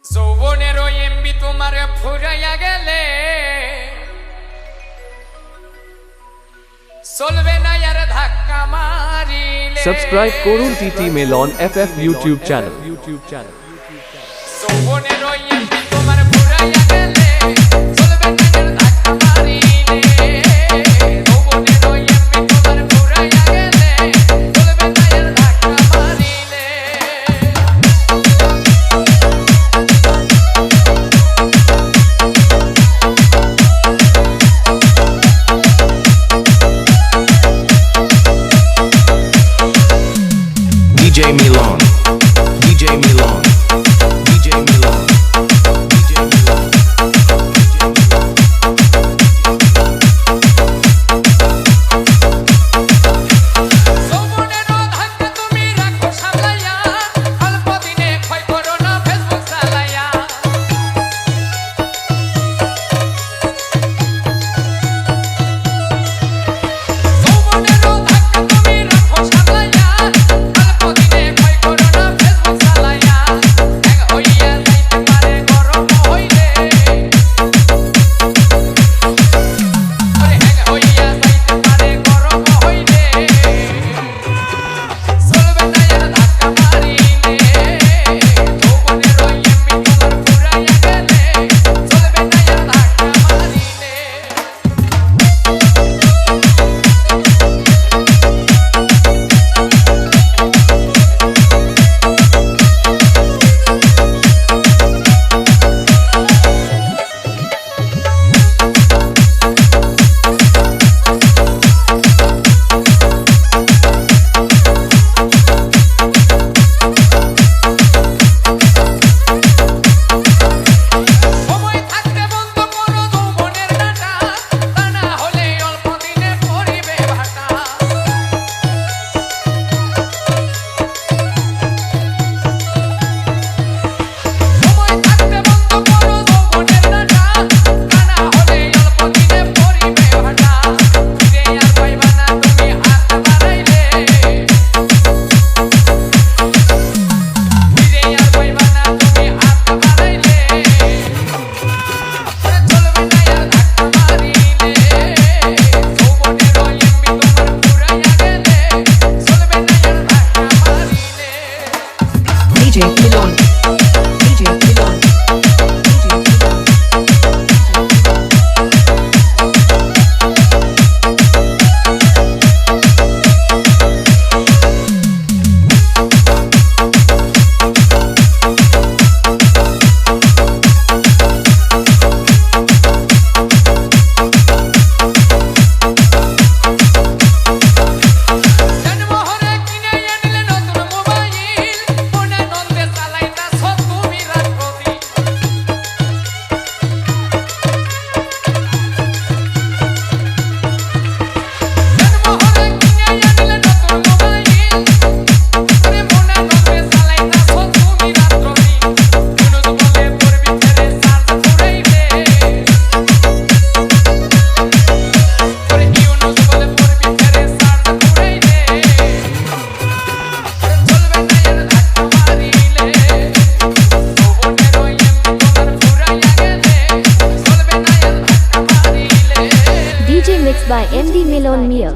যৌবনের ওই এমবি তোমার ফুরাইয়া গেলে চলবে না আর ধাক্কা মারিলে। সাবস্ক্রাইব করুন TT Melon FF YouTube channel. যৌবনের ওই এমবি তোমার ফুরাইয়া গেলে চলবে না আর ধাক্কা মারিলে। যৌবনের ওই এমবি তোমার ফুরাইয়া গেলে চলবে না আর ধাক্কা মারিলে। DJ Milon, DJ Milon, DJ Milon, DJ Milon, DJ Milon. যৌবনের ধাক্কা তুমি রাখো সামলাইয়া, অল্প দিনে ক্ষয় করো না ফেসবুক চালাইয়া। যৌবনের ধাক্কা তুমি রাখো সামলাইয়া, অল্প দিনে ক্ষয় করো না ফেসবুক চালাইয়া। হ্যাং হইয়া যাইতে পারে গরম হইলে, আরে হ্যাং হইয়া যাইতে পারে গরম হইলে। চলবে না আর ধাক্কা মারিলে। যৌবনের ওই এমবি তোমার ফুরাইয়া গেলে চলবে না আর ধাক্কা মারিলে। সময় থাকতে বন্ধ করো যৌবনের ডাটা, তা না হলে অল্প দিনে পড়িবে ভাটা। সময় থাকতে বন্ধ করো যৌবনের ডাটা, তা না হলে অল্প দিনে পড়িবে ভাটা। ফিরে আর পাইবা না তুমি হাত বাড়াইলে, ফিরে আর পাইবা না তুমি হাত বাড়াইলে। চলবে না আর ধাক্কা মারিলে। যৌবনের ওই এমবি তোমার ফুরাইয়া গেলে চলবে না আর ধাক্কা মারিলে। DJ Milon, DJ Milon, DJ Milon. জন্মহরে কিনে আনলে নতুন মোবাইল, মনে নন্দে চালাইতাছ তুমি রাত প্রতি। জন্মহরে কিনে আনলে নতুন মোবাইল, আরে মনে নন্দে চালাইতাছ তুমি রাত প্রতি। ইউনুস বলে পড়বি ছেড়ে চার্জ ফুরাইবে, আরে ইউনুস বলে পড়বি ছেড়ে চার্জ ফুরাইবে। চলবে না আর ধাক্কা মারিলে। যৌবনের ওই এমবি তোমার ফুরাইয়া গেলে চলবে না আর ধাক্কা মারিলে। DJ mixed by MD Milon Mia.